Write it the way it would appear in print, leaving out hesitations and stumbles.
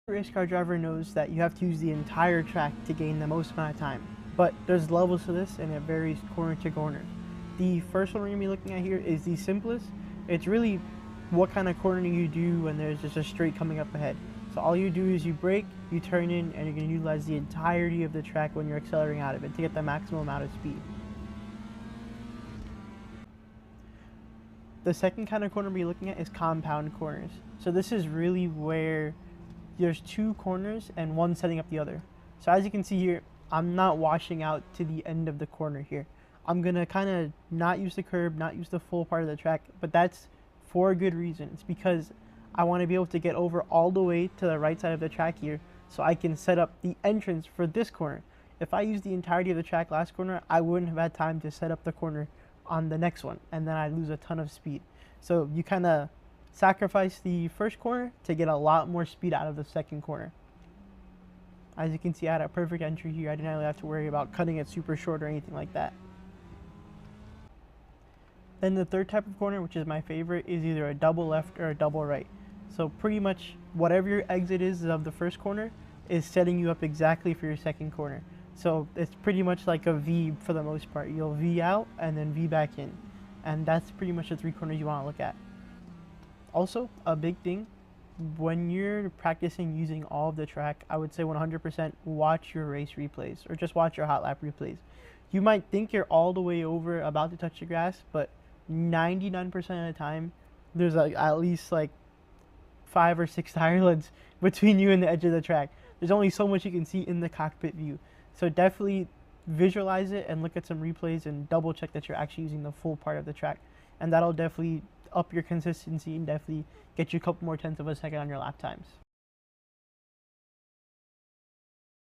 Race car driver knows that you have to use the entire track to gain the most amount of time, but there's levels to this and it varies corner to corner. The first one we're going to be looking at here is the simplest. It's really what kind of cornering you do when there's just a straight coming up ahead. So all you do is you brake, you turn in, and you're going to utilize the entirety of the track when you're accelerating out of it to get the maximum amount of speed. The second kind of corner we're looking at is compound corners. So this is really where there's two corners and one setting up the other. So as you can see here, I'm not washing out to the end of the corner here. I'm gonna kind of not use the curb, not use the full part of the track, but that's for a good reason. It's because I want to be able to get over all the way to the right side of the track here so I can set up the entrance for this corner. If I use the entirety of the track last corner, I wouldn't have had time to set up the corner on the next one, and then I'd lose a ton of speed. So you kind of sacrifice the first corner to get a lot more speed out of the second corner. As you can see, I had a perfect entry here. I didn't really have to worry about cutting it super short or anything like that. Then the third type of corner, which is my favorite, is either a double left or a double right. So pretty much whatever your exit is of the first corner is setting you up exactly for your second corner. So it's pretty much like a V for the most part. You'll V out and then V back in. And that's pretty much the three corners you want to look at. Also, a big thing, when you're practicing using all of the track, I would say 100% watch your race replays or just watch your hot lap replays. You might think you're all the way over about to touch the grass, but 99% of the time, there's at least like 5 or 6 tire lids between you and the edge of the track. There's only so much you can see in the cockpit view. So definitely visualize it and look at some replays and double check that you're actually using the full part of the track. And that'll definitely up your consistency and definitely get you a couple more tenths of a second on your lap times.